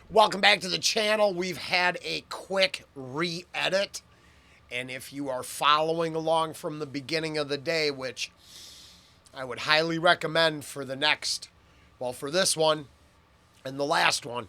Welcome back to the channel. We've had a quick re-edit, and if you are following along from the beginning of the day, which I would highly recommend for the next, well, for this one and the last one,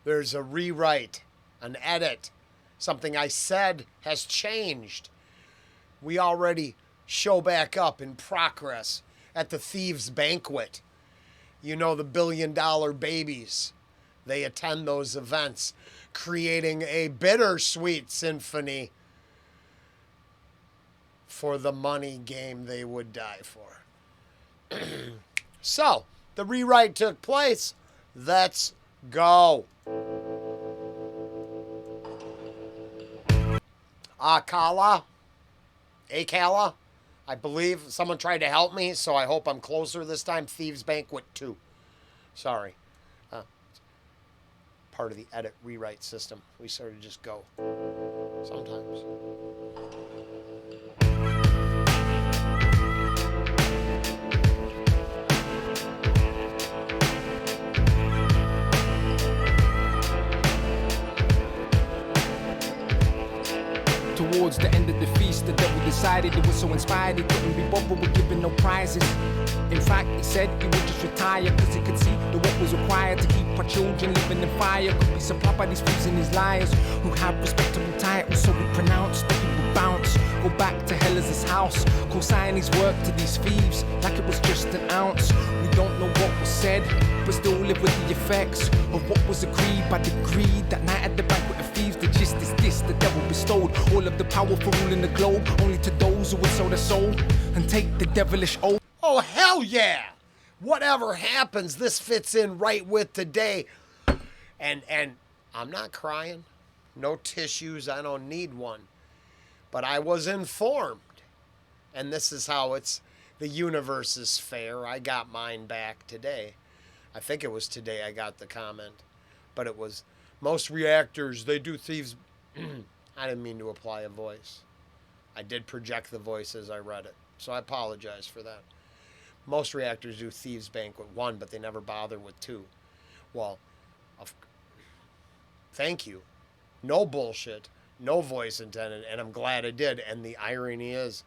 there's a rewrite, an edit. Something I said has changed. We already show back up in progress at the Thieves Banquet. You know, the $1 billion babies. They attend those events, creating a bittersweet symphony for the money game they would die for. So, the rewrite took place. Let's go. Akala, I believe someone tried to help me, so I hope I'm closer this time. Thieves Banquet 2. Sorry. Part of the edit rewrite system. We sort of just go sometimes. Towards the end of the feast, the devil decided he was so inspired he couldn't be bothered with giving no prizes. In fact, he said he would just retire because he could see that what was required to keep our children living in fire could be supplied by these thieves and these liars who have respectable titles. So we pronounced that he would bounce, go back to hell as his house, co-sign his work to these thieves like it was just an ounce. We don't know what was said, but still live with the effects of what was agreed by the greed that night at the banquet of thieves. The gist is this: the devil bestowed all of the power for ruling the globe only to those who would sow their soul and take the devilish oath. Oh, hell yeah! Whatever happens, this fits in right with today. And I'm not crying. No tissues. I don't need one. But I was informed. And this is how the universe is fair. I got mine back today. I think it was today I got the comment. But it was, most reactors, they do thieves. I didn't mean to apply a voice. I did project the voice as I read it. So I apologize for that. Most reactors do Thieves Banquet 1, but they never bother with 2. Well, thank you. No bullshit. No voice intended. And I'm glad I did. And the irony is,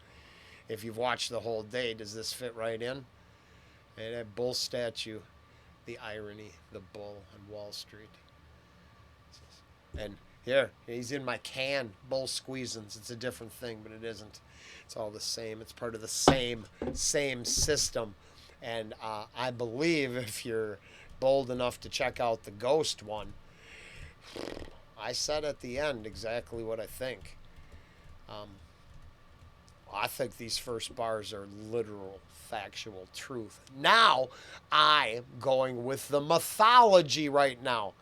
if you've watched the whole day, does this fit right in? And that bull statue, the irony, the bull on Wall Street. And here, he's in my can, bull squeezins. It's a different thing, but it isn't. It's all the same. It's part of the same system. And I believe if you're bold enough to check out the ghost one, I said at the end exactly what I think. I think these first bars are literal, factual truth. Now, I'm going with the mythology right now.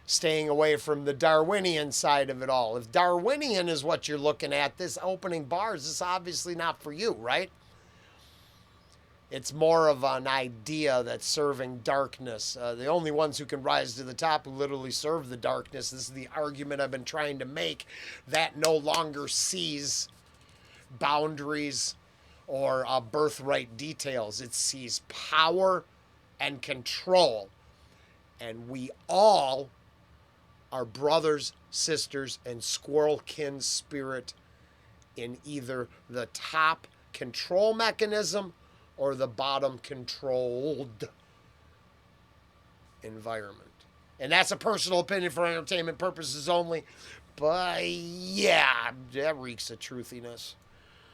Staying away from the Darwinian side of it all. If Darwinian is what you're looking at, this opening bars is obviously not for you, right? It's more of an idea that's serving darkness. The only ones who can rise to the top who literally serve the darkness, this is the argument I've been trying to make, that no longer sees boundaries or birthright details. It sees power and control. And we all are brothers, sisters, and squirrel kin spirit in either the top control mechanism or the bottom controlled environment. And that's a personal opinion for entertainment purposes only. But yeah, that reeks of truthiness.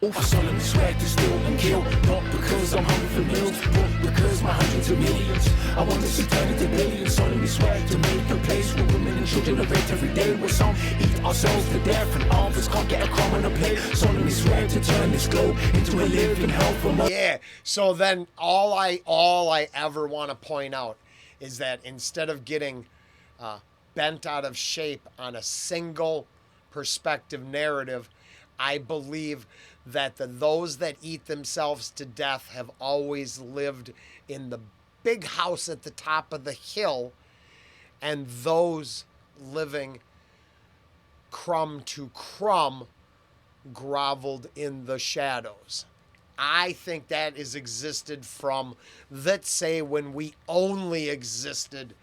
I solemnly swear to steal and kill, not because I'm hungry for meals, but because my hundreds of millions, I want this eternity billions. Solemnly swear to make a place where women and children are raped every day, where some eat ourselves to death and others can't get a crumb on a plate. Solemnly swear to turn this globe into a living hell for more. Yeah, so then all I ever want to point out is that instead of getting bent out of shape on a single perspective narrative, I believe that those that eat themselves to death have always lived in the big house at the top of the hill, and those living crumb to crumb groveled in the shadows. I think that has existed from, let's say, when we only existed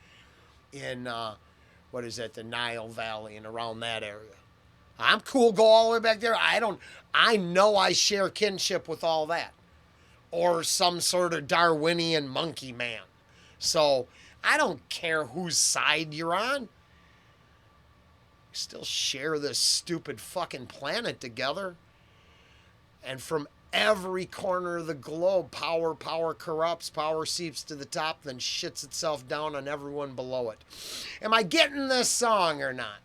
in, what is that, the Nile Valley and around that area. I'm cool, go all the way back there. I know I share kinship with all that. Or some sort of Darwinian monkey man. So I don't care whose side you're on. We still share this stupid fucking planet together. And from every corner of the globe, power corrupts, power seeps to the top, then shits itself down on everyone below it. Am I getting this song or not?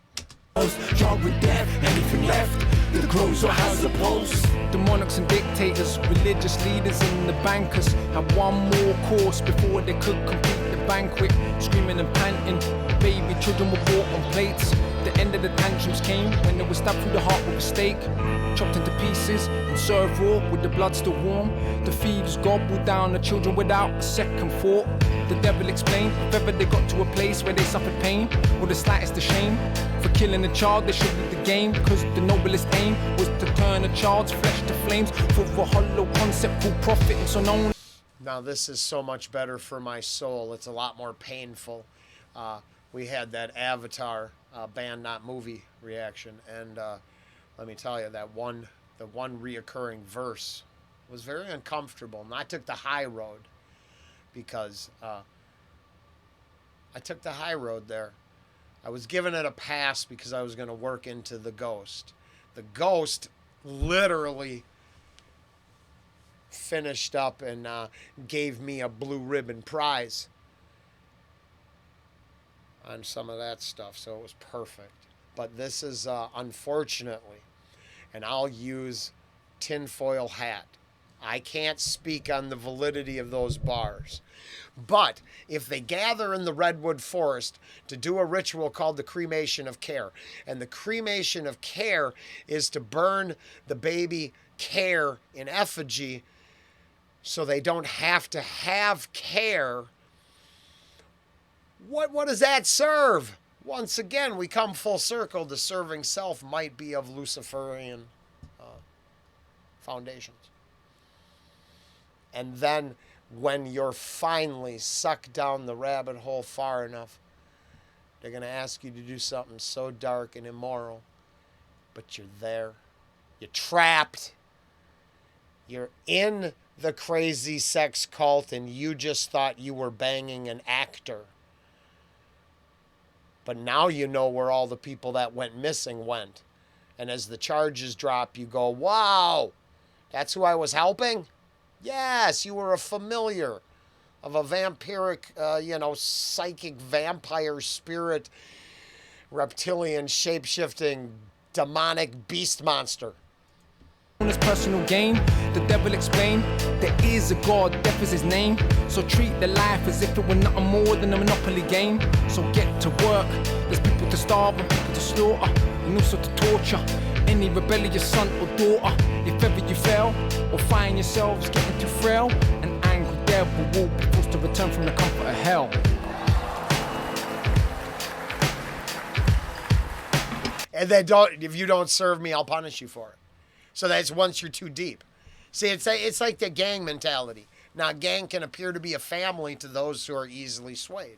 Charged with death, anything left, the crows or house of posts. The monarchs and dictators, religious leaders and the bankers had one more course before they could complete the banquet. Screaming and panting, baby children were brought on plates. The end of the tantrums came when they were stabbed through the heart with a stake, chopped into pieces and served raw with the blood still warm. The thieves gobbled down the children without a second thought. The devil explained, if ever they got to a place where they suffered pain or the slightest of shame for killing a child, they should leave the game, because the noblest aim was to turn a child's flesh to flames for a hollow concept called profit and so known. Now this is so much better for my soul. It's a lot more painful. We had that Avatar band, not movie reaction, and let me tell you, the one reoccurring verse was very uncomfortable, and I took the high road because I took the high road there. I was giving it a pass because I was going to work into the ghost. The ghost literally finished up and gave me a blue ribbon prize on some of that stuff, so it was perfect. But this is unfortunately, and I'll use tinfoil hat, I can't speak on the validity of those bars. But if they gather in the redwood forest to do a ritual called the cremation of care, and the cremation of care is to burn the baby Care in effigy so they don't have to have care, what does that serve? Once again, we come full circle. The serving self might be of Luciferian foundations. And then when you're finally sucked down the rabbit hole far enough, they're going to ask you to do something so dark and immoral, but you're there. You're trapped. You're in the crazy sex cult, and you just thought you were banging an actor. But now you know where all the people that went missing went. And as the charges drop, you go, wow, that's who I was helping? Yes, you were a familiar of a vampiric, psychic vampire spirit, reptilian, shape-shifting, demonic beast monster. His personal gain, the devil explained, there is a God, death is his name. So treat the life as if it were nothing more than a monopoly game. So get to work, there's people to starve and people to slaughter, and also to torture any rebellious son or daughter. If ever you fail, or find yourselves getting too frail, an angry devil will be forced to return from the comfort of hell. And then if you don't serve me, I'll punish you for it. So that's once you're too deep. See, it's like the gang mentality. Now, gang can appear to be a family to those who are easily swayed.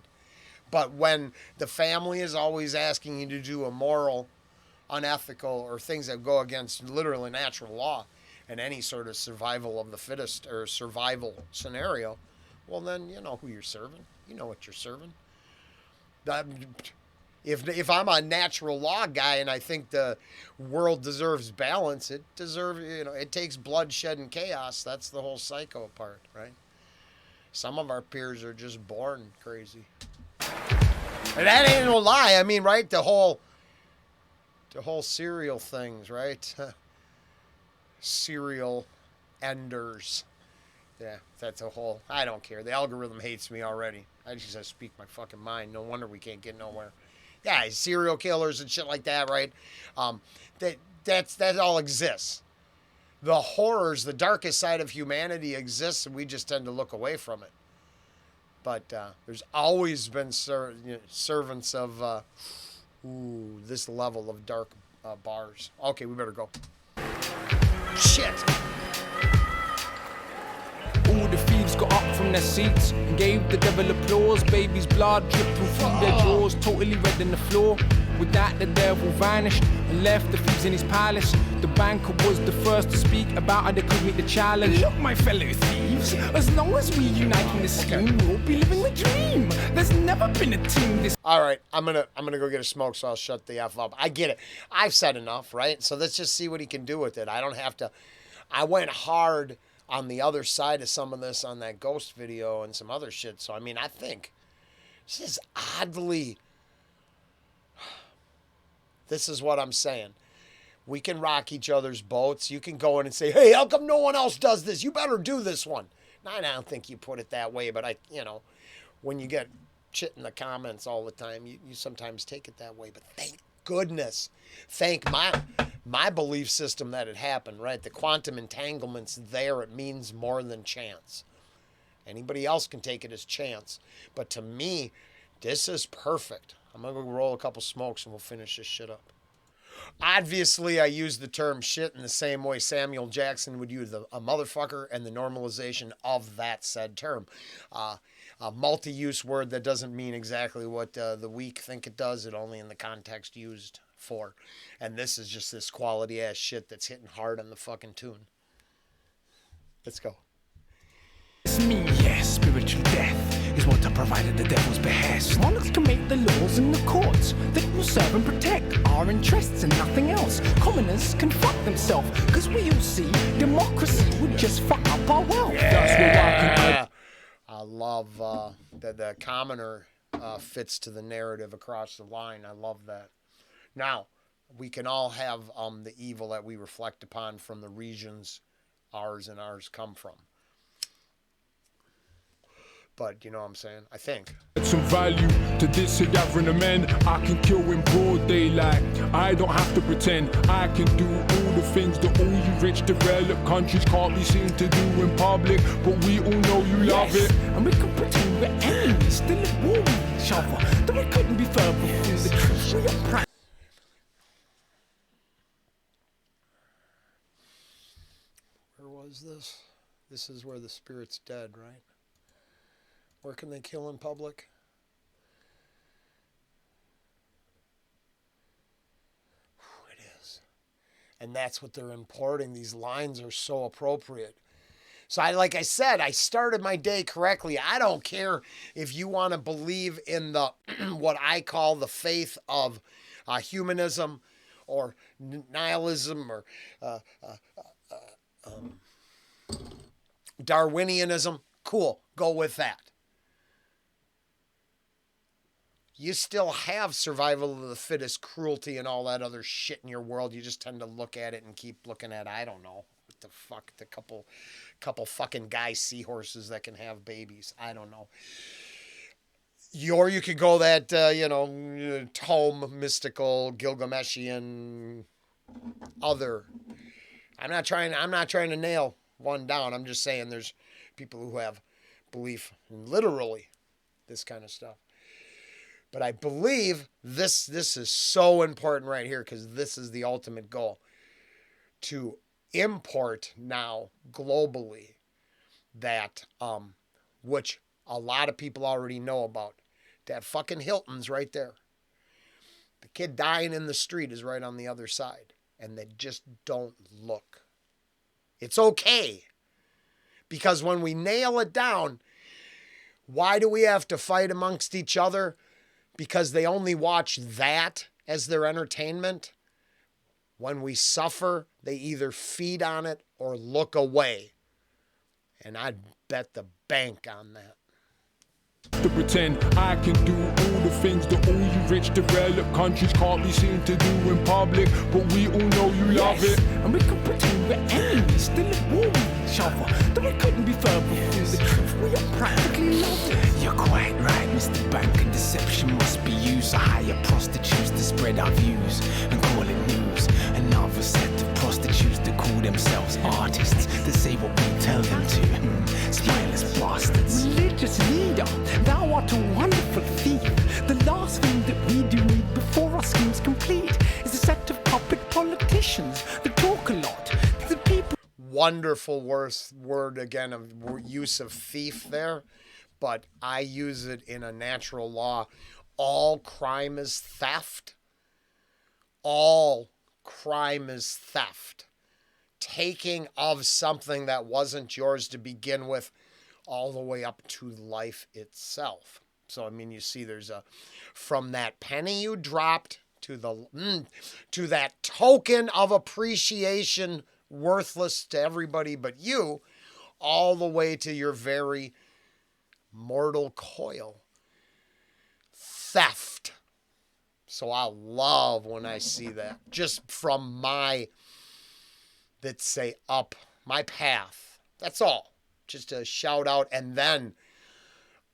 But when the family is always asking you to do immoral, unethical, or things that go against literally natural law and any sort of survival of the fittest or survival scenario, well, then you know who you're serving. You know what you're serving. If I'm a natural law guy and I think the world deserves balance, it takes bloodshed and chaos. That's the whole psycho part, right? Some of our peers are just born crazy. And that ain't no lie. I mean, right? The whole serial things, right? Serial enders. Yeah, that's a whole, I don't care. The algorithm hates me already. I just have to speak my fucking mind. No wonder we can't get nowhere. Yeah, serial killers and shit like that, right? That all exists. The horrors, the darkest side of humanity exists, and we just tend to look away from it. But there's always been servants of this level of dark bars. Okay, we better go. Shit. from their seats and gave the devil applause. Baby's blood dripping through their drawers, totally red in the floor. With that, the devil vanished and left the thieves in his palace. The banker was the first to speak about how they could meet the challenge. Look, my fellow thieves, as long as we unite in this scheme, we'll be living the dream. There's never been a team this. All right, I'm gonna go get a smoke, so I'll shut the F up. I get it. I've said enough, right? So let's just see what he can do with it. I don't have to. I went hard on the other side of some of this on that ghost video and some other shit. So I mean, I think this is oddly. This is what I'm saying. We can rock each other's boats. You can go in and say, hey, how come no one else does this? You better do this one. Now, I don't think you put it that way, but when you get shit in the comments all the time, you sometimes take it that way. But thank goodness. Thank my belief system that it happened, right? The quantum entanglement's there. It means more than chance. Anybody else can take it as chance. But to me, this is perfect. I'm going to go roll a couple smokes and we'll finish this shit up. Obviously, I use the term shit in the same way Samuel Jackson would use a motherfucker and the normalization of that said term. A multi-use word that doesn't mean exactly what the weak think it does. It only in the context used for. And this is just this quality-ass shit that's hitting hard on the fucking tune. Let's go. It's me, yes, spiritual death is what I provided the devil's behest. Monarchs can make the laws in the courts that will serve and protect our interests and nothing else. Commoners can fuck themselves, cause we all see democracy would just fuck up our wealth. That's where I love that the commoner fits to the narrative across the line. I love that. Now, we can all have the evil that we reflect upon from the regions ours come from. But you know what I'm saying? I think. Some value to this gathering of men. I can kill in broad daylight. I don't have to pretend. I can do all the things that all you rich developed countries can't be seen to do in public. But we all know you love it. And we can pretend we're enemies, still at war with each other. That we couldn't be further from the truth. We are proud. Where was this? This is where the spirit's dead, right? Where can they kill in public? It is. And that's what they're importing. These lines are so appropriate. So like I said, I started my day correctly. I don't care if you want to believe in the what I call the faith of humanism or nihilism or Darwinianism. Cool. Go with that. You still have survival of the fittest, cruelty, and all that other shit in your world. You just tend to look at it and keep looking at, I don't know, what the fuck, the couple fucking guy seahorses that can have babies. I don't know. Or you could go that, tome, mystical, Gilgameshian, other. I'm not trying to nail one down. I'm just saying there's people who have belief in literally this kind of stuff. But I believe this is so important right here because this is the ultimate goal. To import now globally that, which a lot of people already know about. That fucking Hilton's right there. The kid dying in the street is right on the other side. And they just don't look. It's okay. Because when we nail it down, why do we have to fight amongst each other? Because they only watch that as their entertainment. When we suffer, they either feed on it or look away. And I'd bet the bank on that. To pretend I can do all the things that all you rich developed countries can't be seen to do in public, but we all know you love it. And we can pretend we're enemies, still at war with each other. That we couldn't be further from the truth. We are practically lovers. You're quite right, Mr. Bank, and deception must be used to hire prostitutes to spread our views and call it news. Another set of prostitutes that call themselves artists that say what we tell them to. Spineless bastards. Religious leader, thou art a wonderful thief. The last thing that we do need before our scheme's complete is a set of puppet politicians that talk a lot. The people. wonderful word again of use of thief there, but I use it in a natural law. All crime is theft. All crime is theft. Taking of something that wasn't yours to begin with, all the way up to life itself. So I mean, you see, there's a from that penny you dropped to that token of appreciation, worthless to everybody but you, all the way to your very mortal coil. Theft. So I love when I see that. Just from my, let's say, up my path. That's all. Just a shout out. And then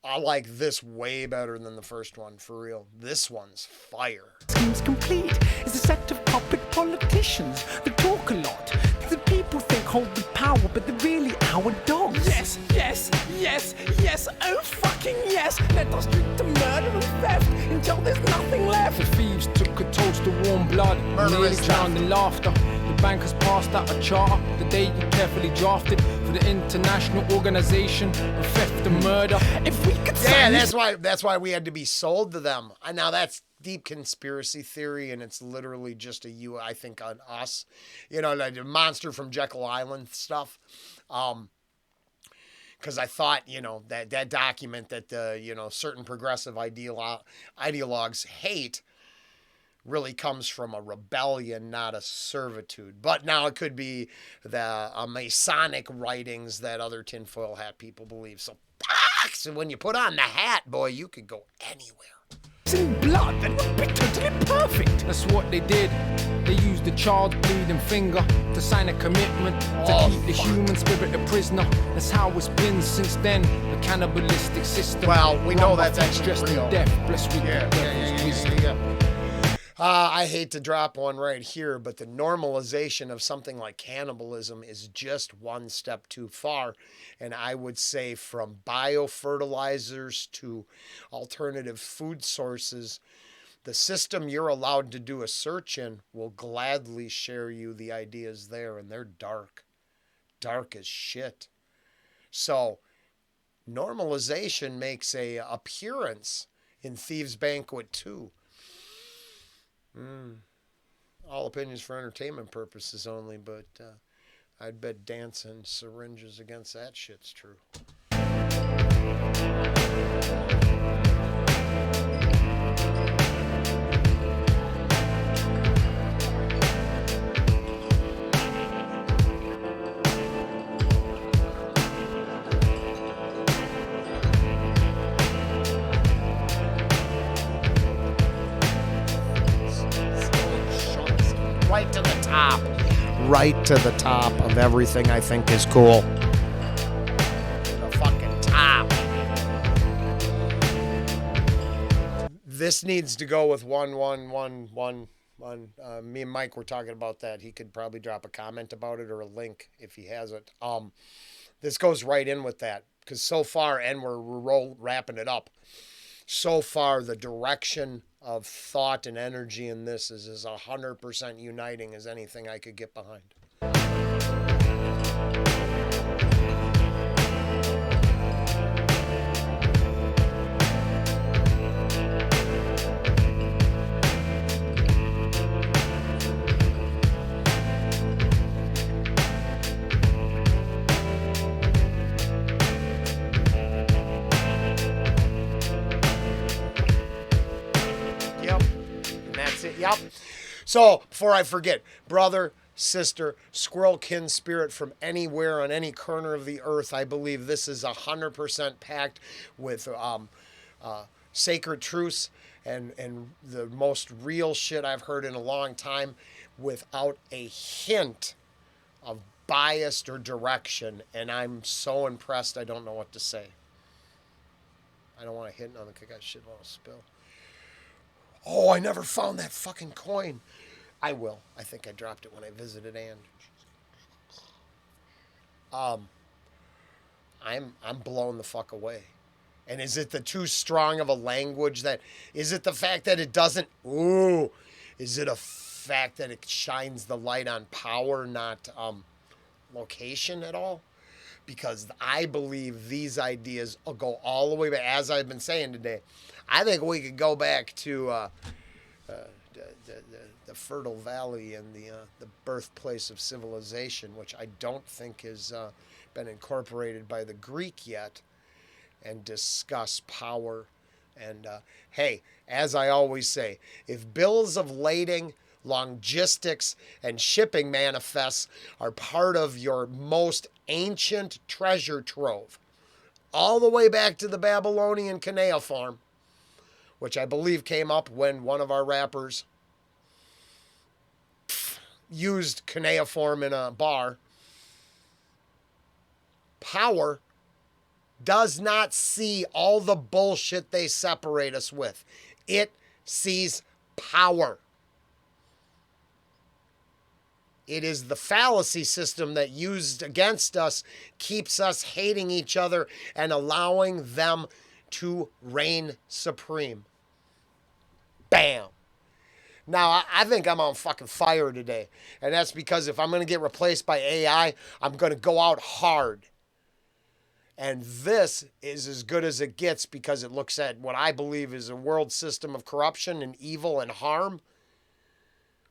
I like this way better than the first one, for real. This one's fire. Seems complete is a set of puppet politicians that talk a lot. The people think hold the power, but they're really our dogs. Yes, yes, yes, yes, oh fucking yes. Let us drink to murder and theft until there's nothing left. The thieves took a toast to warm blood, nearly drowned in laughter. The bankers passed out a charter the day you carefully drafted for the International Organization of Theft and Murder. If we could that's why we had to be sold to them. And now that's deep conspiracy theory, and it's literally just I think, on us. You know, like the monster from Jekyll Island stuff. Because I thought, you know, that document that, you know, certain progressive ideologues hate really comes from a rebellion, not a servitude. But now it could be the Masonic writings that other tinfoil hat people believe. So when you put on the hat, boy, you could go anywhere. In blood, that would be totally perfect. That's what they did. They used the child's bleeding finger to sign a commitment to keep the human spirit a prisoner. That's how it's been since then. The cannibalistic system. Well, we know that's actually real. Death, blessed with the devil's wisdom. I hate to drop one right here, but the normalization of something like cannibalism is just one step too far. And I would say from biofertilizers to alternative food sources, the system you're allowed to do a search in will gladly share you the ideas there, and they're dark. Dark as shit. So normalization makes a appearance in Thieves Banquet 2. All opinions for entertainment purposes only, but I'd bet dancing syringes against that shit's true. Right to the top. Right to the top of everything I think is cool. The fucking top. This needs to go with 1-1-1-1-1. Me and Mike were talking about that. He could probably drop a comment about it or a link if he has it. This goes right in with that, because so far, and we're wrapping it up. So far, the direction of thought and energy in this is as 100% uniting as anything I could get behind. Yep. So, before I forget, brother, sister, squirrel kin spirit from anywhere on any corner of the earth, I believe this is 100% packed with sacred truths and the most real shit I've heard in a long time, without a hint of bias or direction. And I'm so impressed, I don't know what to say. I don't want to hit another because I got shit on a spill. Oh, I never found that fucking coin. I will. I think I dropped it when I visited Ann. I'm blown the fuck away. And is it the too strong of a language that, is it the fact that it doesn't, is it a fact that it shines the light on power, not location at all, because I believe these ideas will go all the way back. As I've been saying today, I think we could go back to the Fertile Valley and the birthplace of civilization, which I don't think has been incorporated by the Greek yet, and discuss power. And hey, as I always say, if bills of lading, logistics, and shipping manifests are part of your most ancient treasure trove, all the way back to the Babylonian cuneiform, which I believe came up when one of our rappers used cuneiform in a bar. Power does not see all the bullshit they separate us with. It sees power. It is the fallacy system that used against us keeps us hating each other and allowing them to reign supreme. Bam. Now, I think I'm on fucking fire today. And that's because if I'm going to get replaced by AI, I'm going to go out hard. And this is as good as it gets because it looks at what I believe is a world system of corruption and evil and harm,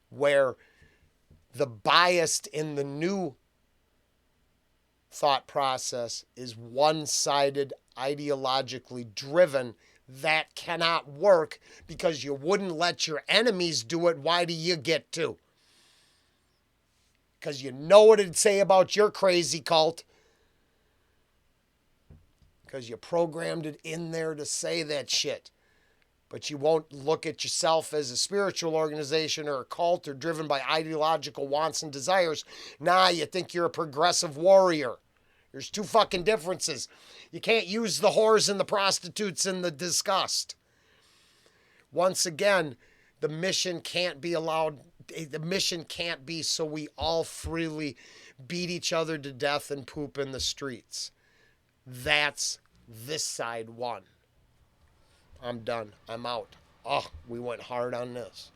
where the biased in the new thought process is one-sided, ideologically driven. That cannot work because you wouldn't let your enemies do it. Why do you get to? Because you know what it'd say about your crazy cult. Because you programmed it in there to say that shit. But you won't look at yourself as a spiritual organization or a cult or driven by ideological wants and desires. Nah, you think you're a progressive warrior. There's two fucking differences. You can't use the whores and the prostitutes and the disgust. Once again, the mission can't be allowed. The mission can't be so we all freely beat each other to death and poop in the streets. That's this side one. I'm done. I'm out. Oh, we went hard on this.